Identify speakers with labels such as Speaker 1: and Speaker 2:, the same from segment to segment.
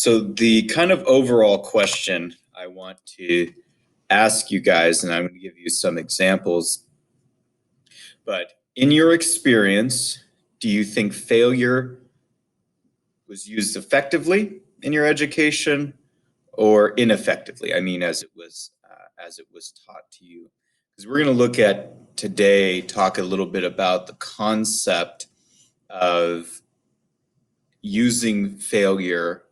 Speaker 1: So the kind of overall question I want to ask you guys, and I'm going to give you some examples, but in your experience, do you think failure was used effectively in your education or ineffectively? I mean, as it was taught to you. Because we're going to look at today, talk a little bit about the concept of using failure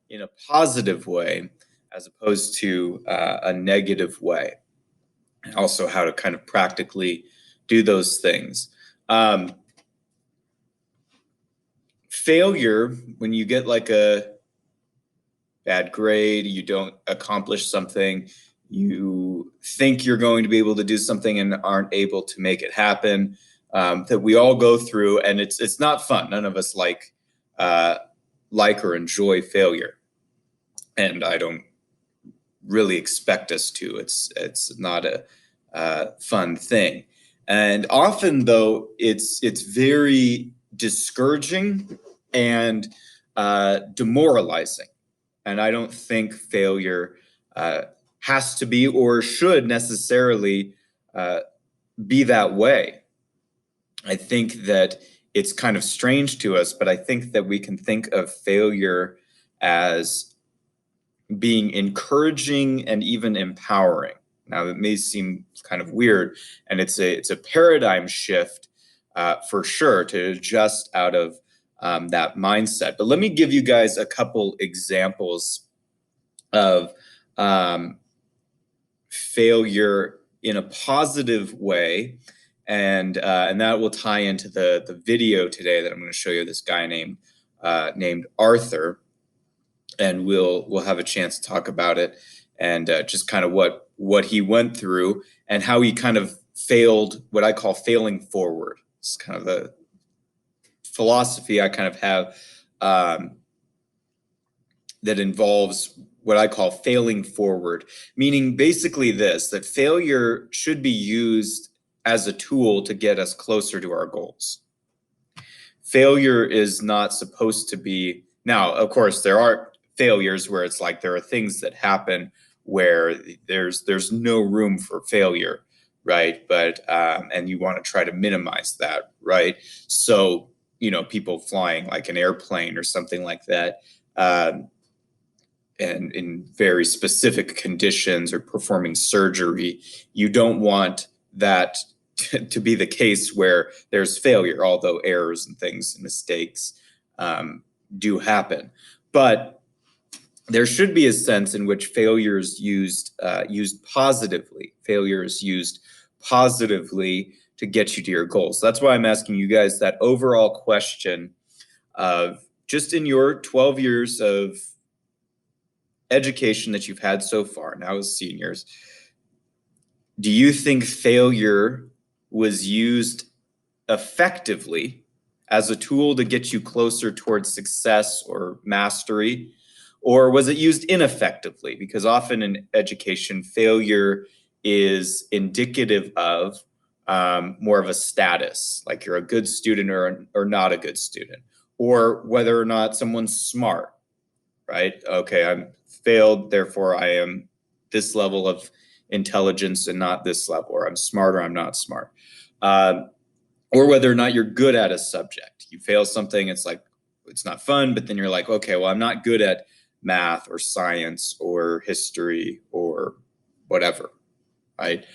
Speaker 1: in a positive way as opposed to a negative way. And also how to kind of practically do those things. Failure, when you get like a bad grade, you don't accomplish something, you think you're going to be able to do something and aren't able to make it happen, that we all go through, and it's not fun. None of us like or enjoy failure, and I don't really expect us to. It's not a fun thing, and often though it's very discouraging and demoralizing. And I don't think failure has to be or should necessarily be that way. I think that it's kind of strange to us, but I think that we can think of failure as being encouraging and even empowering. Now, it may seem kind of weird, and it's a paradigm shift for sure to adjust out of that mindset. But let me give you guys a couple examples of failure in a positive way, and that will tie into the video today that I'm going to show you. This guy named Arthur, and we'll have a chance to talk about it and just kind of what he went through and how he kind of failed, what I call failing forward. It's kind of the philosophy I kind of have that involves what I call failing forward, meaning basically this, that failure should be used as a tool to get us closer to our goals. Failure is not supposed to be, now, of course, there are failures where it's like there are things that happen where there's no room for failure, right? But and you want to try to minimize that, right? So, people flying like an airplane or something like that, and in very specific conditions, or performing surgery, you don't want that to be the case where there's failure, although errors and things, mistakes do happen. But there should be a sense in which failure is used positively. Failure is used positively to get you to your goals. So that's why I'm asking you guys that overall question of, just in your 12 years of education that you've had so far now as seniors, do you think failure was used effectively as a tool to get you closer towards success or mastery? Or was it used ineffectively? Because often in education, failure is indicative of more of a status, like you're a good student or not a good student, or whether or not someone's smart, right? Okay, I'm failed, therefore I am this level of intelligence and not this level, or I'm smart or I'm not smart. Or whether or not you're good at a subject. You fail something, it's like, it's not fun, but then you're like, okay, well, I'm not good at math or science or history or whatever, right?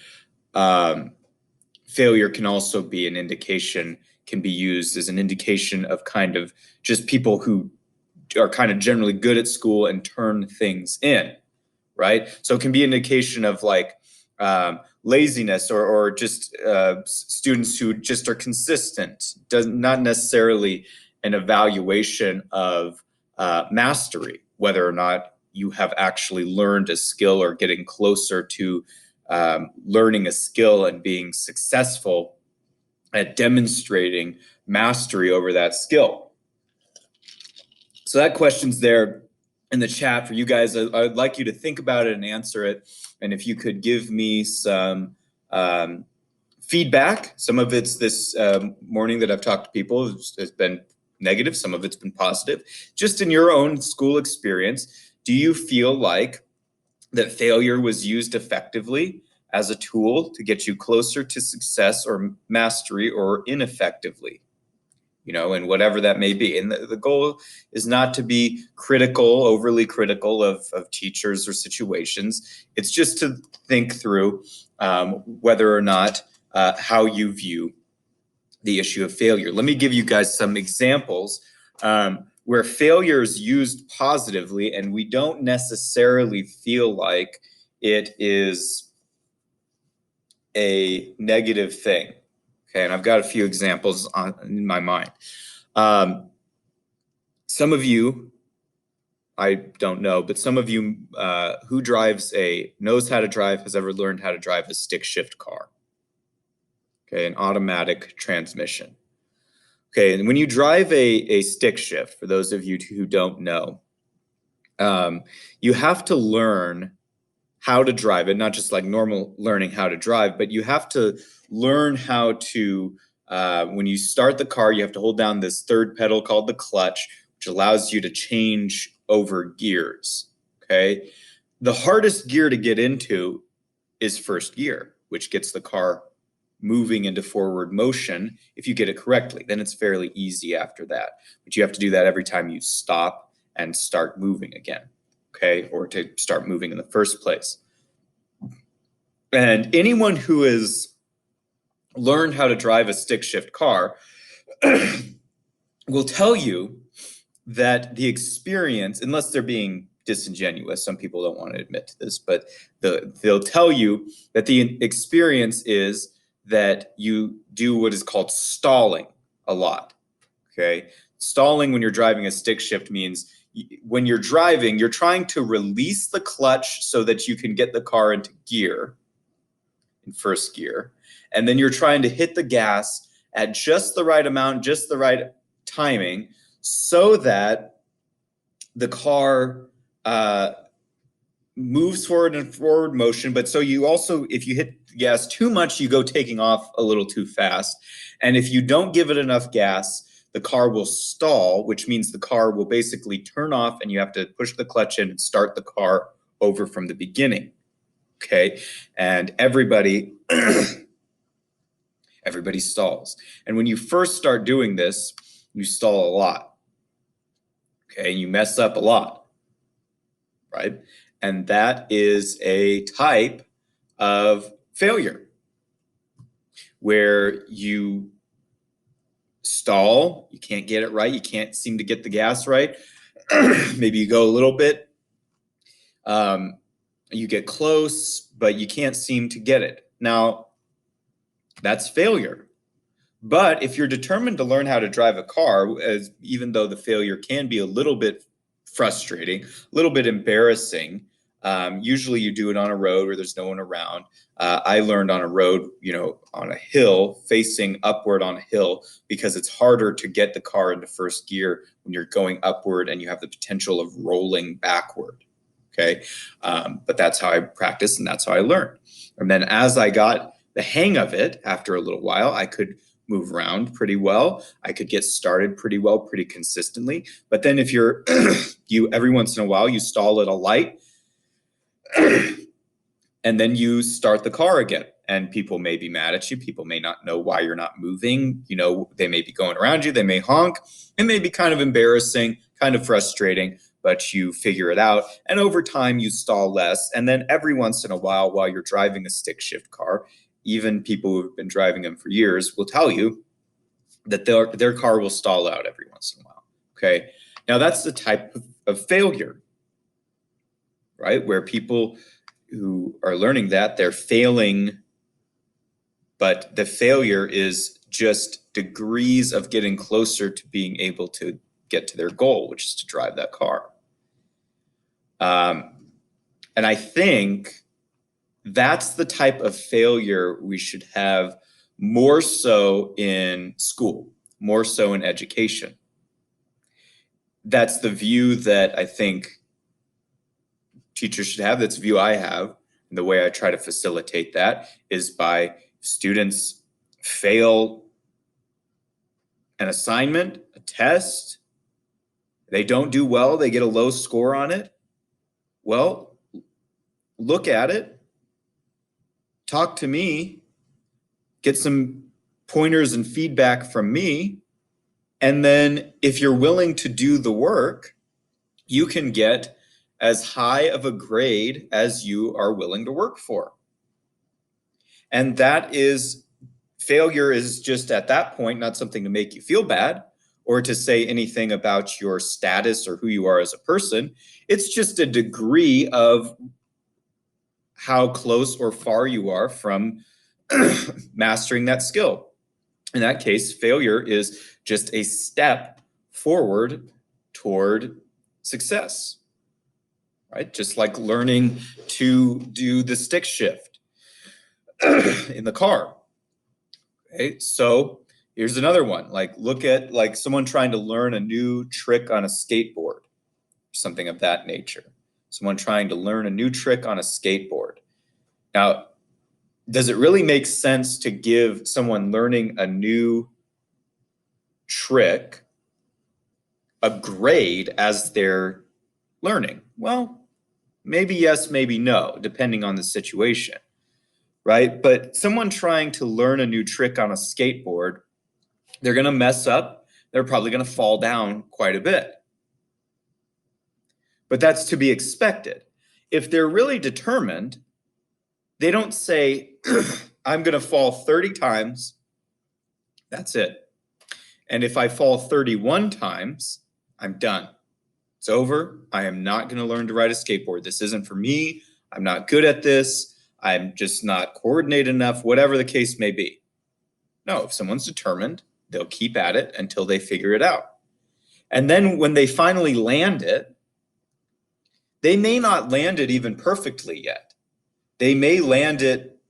Speaker 1: Failure can also be an indication, can be used as an indication of kind of just people who are kind of generally good at school and turn things in, right? So it can be an indication of like laziness, or just students who just are consistent, not necessarily an evaluation of mastery, whether or not you have actually learned a skill or getting closer to learning a skill and being successful at demonstrating mastery over that skill. So that question's there in the chat for you guys. I'd like you to think about it and answer it. And if you could give me some feedback. Some of it's this morning that I've talked to people, has been negative, some of it's been positive. Just in your own school experience, do you feel like that failure was used effectively as a tool to get you closer to success or mastery, or ineffectively? And whatever that may be. And the goal is not to be overly critical of teachers or situations. It's just to think through whether or not how you view the issue of failure. Let me give you guys some examples where failure is used positively and we don't necessarily feel like it is a negative thing. Okay, and I've got a few examples in my mind. Some of you, I don't know, but some of you who knows how to drive, has ever learned how to drive a stick shift car. Okay, an automatic transmission. Okay, and when you drive a stick shift, for those of you who don't know, you have to learn how to drive it, not just like normal learning how to drive, but you have to learn how to, when you start the car, you have to hold down this third pedal called the clutch, which allows you to change over gears, okay? The hardest gear to get into is first gear, which gets the car moving into forward motion if you get it correctly. Then it's fairly easy after that. But you have to do that every time you stop and start moving again, okay? Or to start moving in the first place. And anyone who has learned how to drive a stick shift car will tell you that the experience, unless they're being disingenuous, some people don't want to admit to this, but they'll tell you that the experience is that you do what is called stalling a lot, okay? Stalling when you're driving a stick shift means when you're driving, you're trying to release the clutch so that you can get the car into gear, in first gear, and then you're trying to hit the gas at just the right amount, just the right timing, so that the car moves forward in forward motion. But so you also, if you hit the gas too much, you go taking off a little too fast. And if you don't give it enough gas, the car will stall, which means the car will basically turn off and you have to push the clutch in and start the car over from the beginning. Okay. And everybody stalls. And when you first start doing this, you stall a lot. Okay. And you mess up a lot. Right. And that is a type of failure where you stall, you can't get it right, you can't seem to get the gas right. Maybe you go a little bit, you get close, but you can't seem to get it. Now, that's failure. But if you're determined to learn how to drive a car, even though the failure can be a little bit frustrating, a little bit embarrassing, usually you do it on a road where there's no one around. I learned on a road, on a hill, facing upward on a hill, because it's harder to get the car into first gear when you're going upward and you have the potential of rolling backward. Okay. But that's how I practiced and that's how I learned. And then as I got the hang of it, after a little while, I could move around pretty well. I could get started pretty well, pretty consistently. But then if you're, every once in a while, you stall at a light and then you start the car again, and people may be mad at you. People may not know why you're not moving. They may be going around you. They may honk. It may be kind of embarrassing, kind of frustrating, but you figure it out. And over time, you stall less. And then every once in a while you're driving a stick shift car, even people who've been driving them for years will tell you that their car will stall out every once in a while. Okay. Now that's the type of failure, right? Where people who are learning that they're failing, but the failure is just degrees of getting closer to being able to get to their goal, which is to drive that car. And I think that's the type of failure we should have more so in school, more so in education. That's the view that I think teachers should have. That's the view I have. And the way I try to facilitate that is by students fail an assignment, a test, they don't do well, they get a low score on it. Well, look at it, talk to me, get some pointers and feedback from me. And then if you're willing to do the work, you can get as high of a grade as you are willing to work for. And that is, failure is just at that point not something to make you feel bad or to say anything about your status or who you are as a person. It's just a degree of how close or far you are from mastering that skill. In that case, failure is just a step forward toward success, right? Just like learning to do the stick shift in the car. Okay, so here's another one. Like, look at like someone trying to learn a new trick on a skateboard, something of that nature. Someone trying to learn a new trick on a skateboard. Now, does it really make sense to give someone learning a new trick a grade as they're learning? Well, maybe yes, maybe no, depending on the situation, right? But someone trying to learn a new trick on a skateboard, they're going to mess up. They're probably going to fall down quite a bit. But that's to be expected. If they're really determined, they don't say, I'm going to fall 30 times. That's it. And if I fall 31 times, I'm done. It's over. I am not going to learn to ride a skateboard. This isn't for me. I'm not good at this. I'm just not coordinated enough, whatever the case may be. No, if someone's determined, they'll keep at it until they figure it out. And then when they finally land it, they may not land it even perfectly yet. They may land it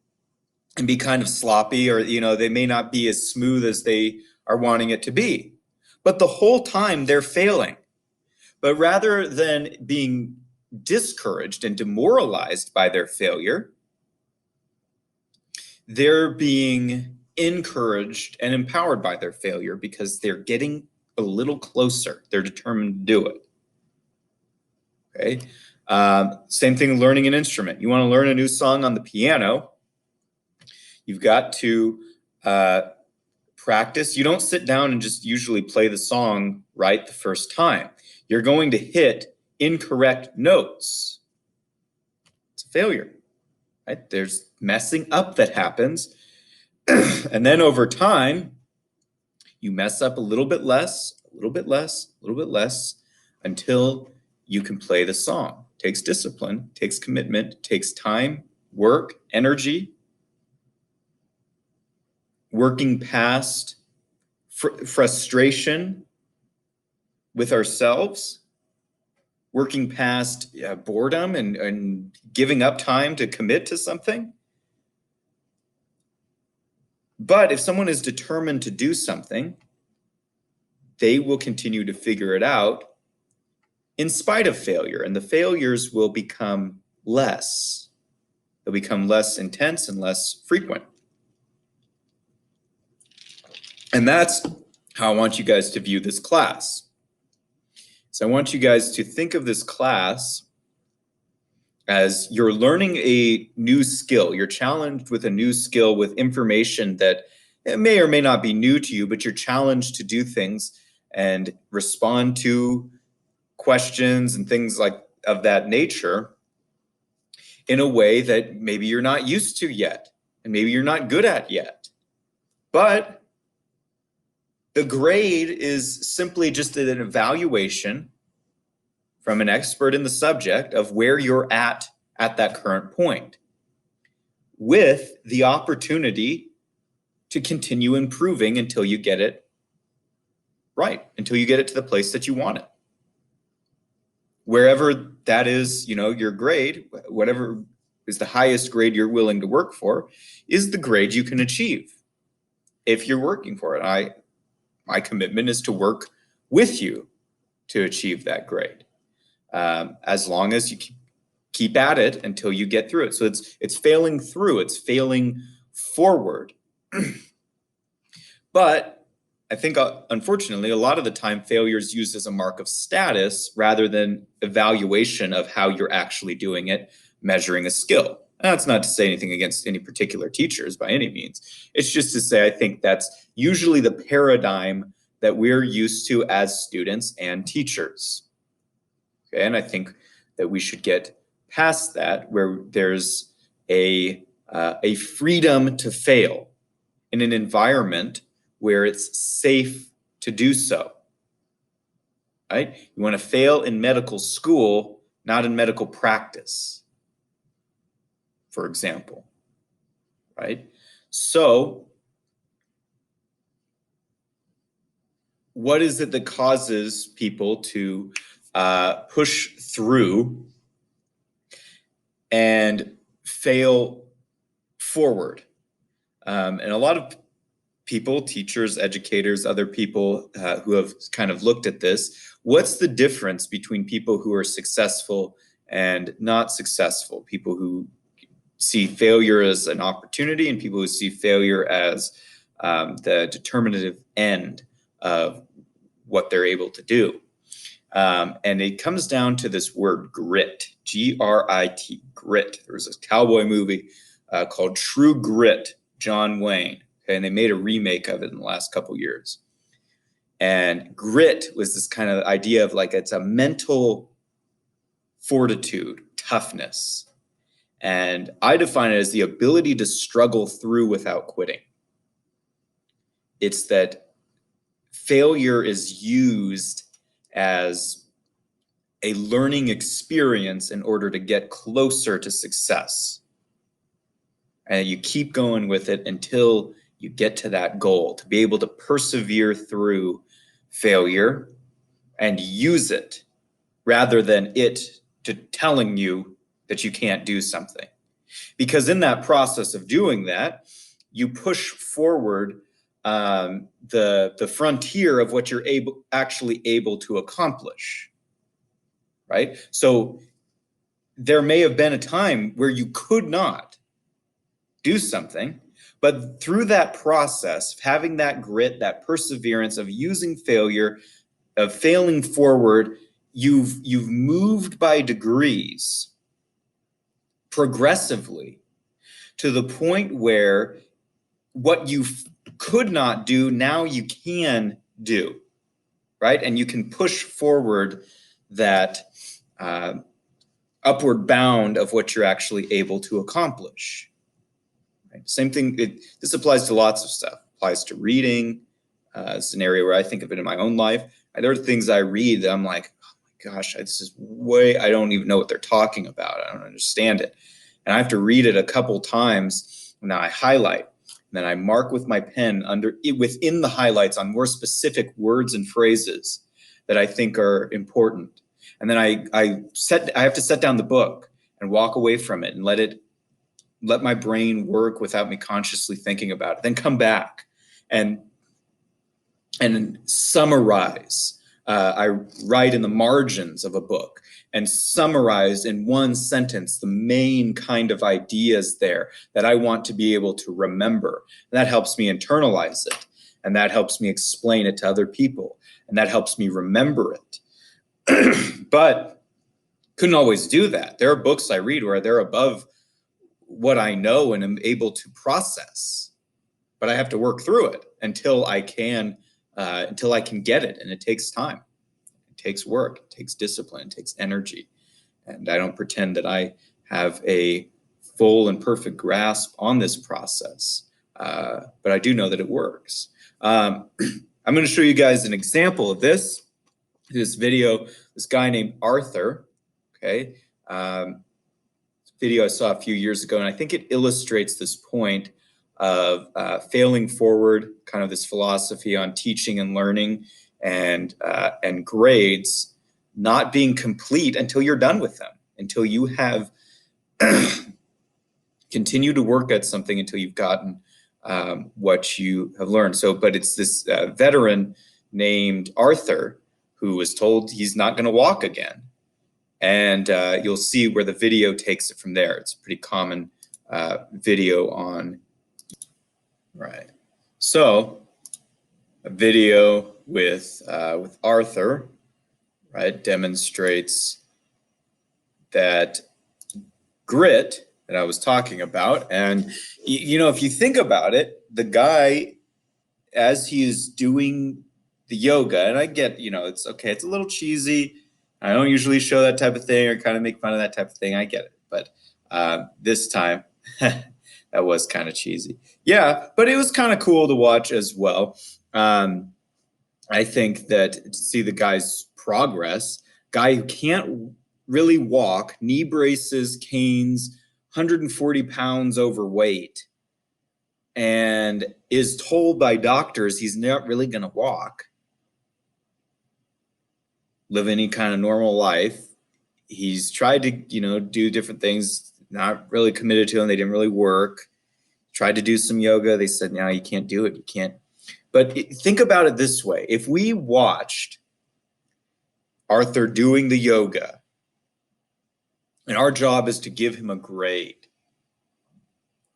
Speaker 1: and be kind of sloppy, or, they may not be as smooth as they are wanting it to be. But the whole time they're failing. But rather than being discouraged and demoralized by their failure, they're being encouraged and empowered by their failure because they're getting a little closer. They're determined to do it. Okay. Same thing, learning an instrument. You want to learn a new song on the piano, you've got to practice. You don't sit down and just usually play the song right the first time. You're going to hit incorrect notes. It's a failure, right? There's messing up that happens. And then over time, you mess up a little bit less, a little bit less, a little bit less, until you can play the song. It takes discipline, takes commitment, takes time, work, energy, working past frustration with ourselves, working past boredom and giving up time to commit to something. But if someone is determined to do something, they will continue to figure it out in spite of failure, and the failures will become less. They'll become less intense and less frequent. And that's how I want you guys to view this class. So I want you guys to think of this class as you're learning a new skill. You're challenged with a new skill with information that it may or may not be new to you, but you're challenged to do things and respond to questions and things like of that nature in a way that maybe you're not used to yet, and maybe you're not good at yet. But the grade is simply just an evaluation from an expert in the subject of where you're at that current point, with the opportunity to continue improving until you get it right, until you get it to the place that you want it. Wherever that is, your grade, whatever is the highest grade you're willing to work for, is the grade you can achieve if you're working for it. My commitment is to work with you to achieve that grade, as long as you keep at it until you get through it. So it's failing through, it's failing forward. But I think, unfortunately, a lot of the time failure is used as a mark of status rather than evaluation of how you're actually doing it, measuring a skill. And that's not to say anything against any particular teachers by any means. It's just to say I think that's usually the paradigm that we're used to as students and teachers. Okay, and I think that we should get past that, where there's a freedom to fail in an environment where it's safe to do so. Right? You want to fail in medical school, not in medical practice, for example. Right? So, what is it that causes people to push through and fail forward? And a lot of people, teachers, educators, other people who have kind of looked at this, what's the difference between people who are successful and not successful? People who see failure as an opportunity and people who see failure as the determinative end of what they're able to do. And it comes down to this word grit, G-R-I-T, grit. There was this cowboy movie called True Grit, John Wayne. Okay, and they made a remake of it in the last couple years. And grit was this kind of idea of like it's a mental fortitude, toughness. And I define it as the ability to struggle through without quitting. It's that failure is used as a learning experience in order to get closer to success. And you keep going with it until you get to that goal, to be able to persevere through failure and use it rather than it to telling you that you can't do something. Because in that process of doing that, you push forward the frontier of what you're actually able to accomplish, right? So there may have been a time where you could not do something, but through that process, having that grit, that perseverance of using failure, of failing forward, you've moved by degrees progressively to the point where what you could not do, now you can do, right? And you can push forward that upward bound of what you're actually able to accomplish. Right? Same thing, this applies to lots of stuff. It applies to reading. It's an area where I think of it in my own life. There are things I read that I'm like, oh my gosh, this is I don't even know what they're talking about. I don't understand it. And I have to read it a couple times, and then I highlight. And then I mark with my pen within the highlights on more specific words and phrases that I think are important. And then I have to set down the book and walk away from it and let my brain work without me consciously thinking about it. Then come back and summarize. I write in the margins of a book and summarize in one sentence the main kind of ideas there that I want to be able to remember. And that helps me internalize it. And that helps me explain it to other people. And that helps me remember it. But couldn't always do that. There are books I read where they're above what I know and am able to process. But I have to work through it until I can get it. And it takes time. It takes work. It takes discipline. It takes energy. And I don't pretend that I have a full and perfect grasp on this process. But I do know that it works. I'm going to show you guys an example of this video. This guy named Arthur, okay? Video I saw a few years ago, and I think it illustrates this point of failing forward, kind of this philosophy on teaching and learning and grades not being complete until you're done with them, until you have continued to work at something until you've gotten what you have learned. So, but it's this veteran named Arthur who was told he's not going to walk again. And you'll see where the video takes it from there. It's a pretty common video on. Right. So a video with Arthur, right, demonstrates that grit that I was talking about. And you know, if you think about it, the guy, as he's doing the yoga, and I get, you know, it's okay, it's a little cheesy. I don't usually show that type of thing or kind of make fun of that type of thing. I get it. But this time, that was kind of cheesy. Yeah, but it was kind of cool to watch as well. I think that to see the guy's progress, guy who can't really walk, knee braces, canes, 140 pounds overweight, and is told by doctors he's not really going to walk, live any kind of normal life. He's tried to, you know, do different things, not really committed to them. They didn't really work. Tried to do some yoga. They said, no, you can't do it. You can't. But think about it this way. If we watched Arthur doing the yoga, and our job is to give him a grade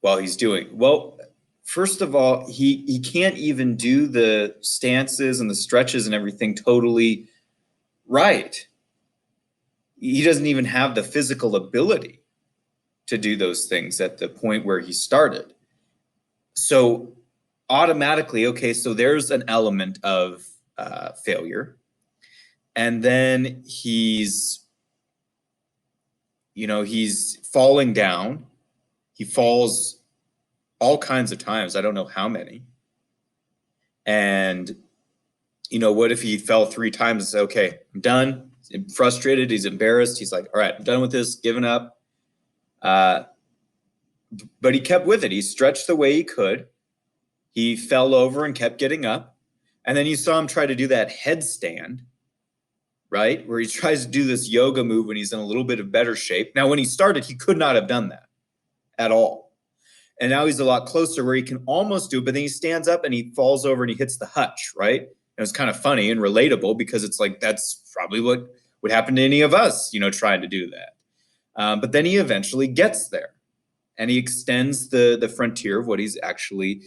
Speaker 1: while he's doing, well, first of all, he can't even do the stances and the stretches and everything totally right. He doesn't even have the physical ability to do those things at the point where he started. So automatically, okay, so there's an element of failure. And then he's, you know, he's falling down. He falls all kinds of times. I don't know how many. And, you know, what if he fell 3 times and said, okay, I'm done. He's frustrated. He's embarrassed. He's like, all right, I'm done with this, giving up. But he kept with it. He stretched the way he could. He fell over and kept getting up. And then you saw him try to do that headstand, right? Where he tries to do this yoga move when he's in a little bit of better shape. Now, when he started, he could not have done that at all. And now he's a lot closer where he can almost do it, but then he stands up and he falls over and he hits the hutch, right? And it's kind of funny and relatable because it's like, that's probably what would happen to any of us, you know, trying to do that. But then he eventually gets there and he extends the frontier of what he's actually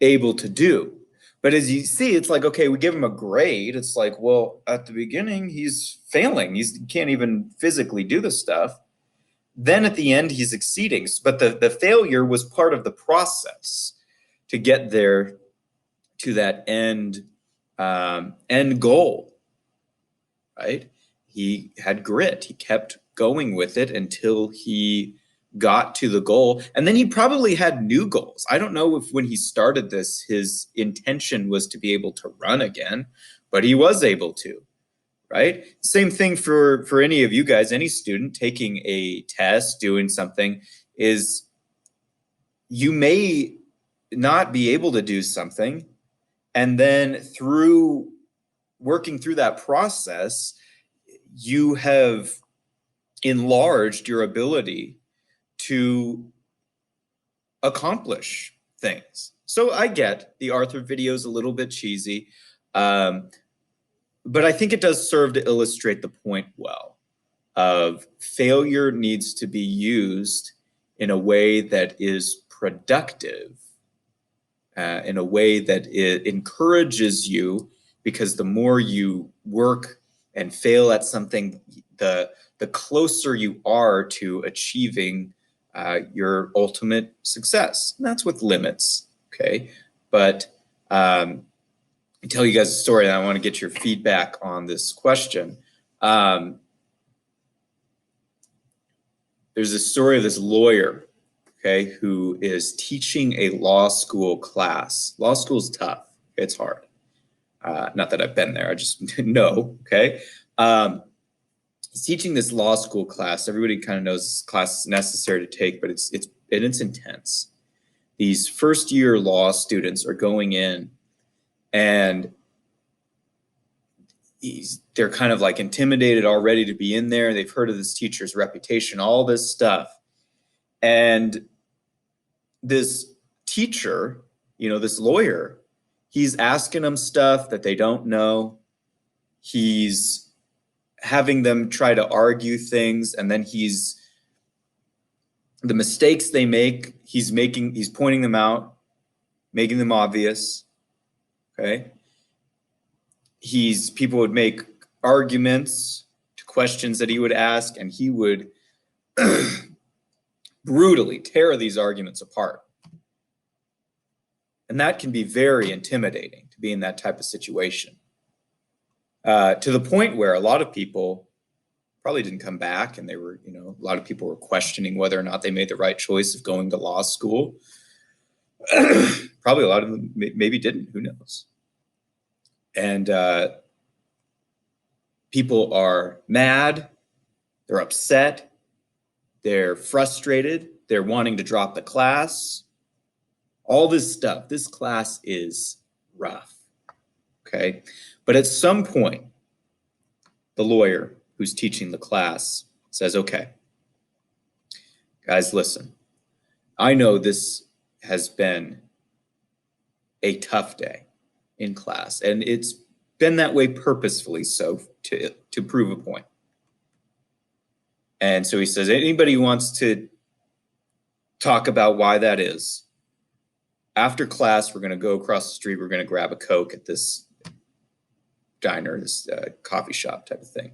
Speaker 1: able to do. But as you see, it's like, okay, we give him a grade. It's like, well, at the beginning, he's failing. He can't even physically do the stuff. Then at the end, he's exceeding. But the failure was part of the process to get there to that end goal, right? He had grit. He kept going with it until he got to the goal. And then he probably had new goals. I don't know if when he started this, his intention was to be able to run again, but he was able to, right? Same thing for any of you guys, any student taking a test, doing something, is you may not be able to do something. And then through working through that process, you have enlarged your ability to accomplish things. So I get the Arthur video is a little bit cheesy, but I think it does serve to illustrate the point well of failure needs to be used in a way that is productive, in a way that it encourages you, because the more you work and fail at something, the closer you are to achieving your ultimate success. And that's with limits, okay? But I tell you guys a story, and I want to get your feedback on this question. There's a story of this lawyer, okay, who is teaching a law school class. Law school's tough. It's hard. Not that I've been there. I just know, okay? He's teaching this law school class. Everybody kind of knows this class is necessary to take, but it's intense. These first-year law students are going in, and they're kind of like intimidated already to be in there. They've heard of this teacher's reputation, all this stuff. And this teacher, you know, this lawyer, he's asking them stuff that they don't know. He's having them try to argue things, and then the mistakes they make, he's pointing them out. making them obvious. Okay. People would make arguments to questions that he would ask, and he would brutally tear these arguments apart. And that can be very intimidating to be in that type of situation. To the point where a lot of people probably didn't come back, and they were, a lot of people were questioning whether or not they made the right choice of going to law school. Probably a lot of them maybe didn't, who knows? And people are mad, they're upset, they're frustrated, they're wanting to drop the class, all this stuff. This class is rough, okay? But at some point, the lawyer who's teaching the class says, okay, guys, listen, I know this has been a tough day in class, and it's been that way purposefully so to prove a point. And so he says, anybody who wants to talk about why that is, after class, we're going to go across the street, we're going to grab a Coke at this diner, this coffee shop type of thing.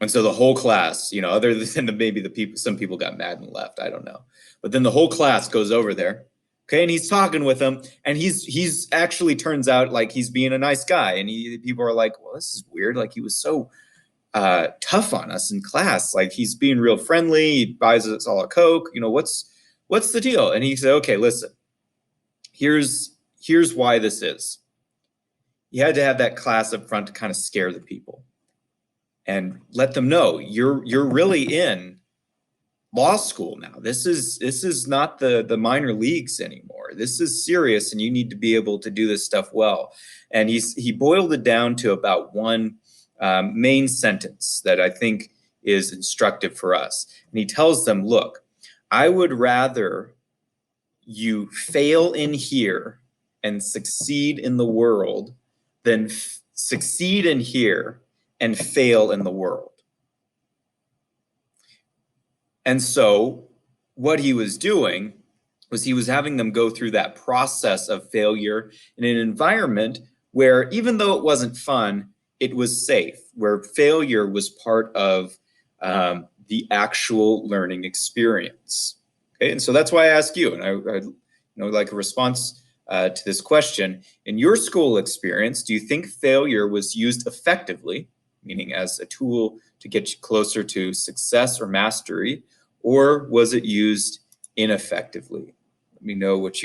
Speaker 1: And so the whole class, other than maybe some people got mad and left, I don't know. But then the whole class goes over there, okay, and he's talking with them, and he's actually turns out like he's being a nice guy, and people are like, well, this is weird, like he was so tough on us in class, like he's being real friendly, he buys us all a Coke, what's the deal? And he said, okay, listen, here's why this is. You had to have that class up front to kind of scare the people and let them know you're really in law school now. This is not the minor leagues anymore. This is serious, and you need to be able to do this stuff well. And he boiled it down to about one main sentence that I think is instructive for us. And he tells them, look, I would rather you fail in here and succeed in the world than succeed in here and fail in the world. And so what he was doing was he was having them go through that process of failure in an environment where, even though it wasn't fun, it was safe, where failure was part of the actual learning experience. Okay, and so that's why I ask you, and I like a response to this question. In your school experience, do you think failure was used effectively, meaning as a tool to get you closer to success or mastery, or was it used ineffectively? Let me know what you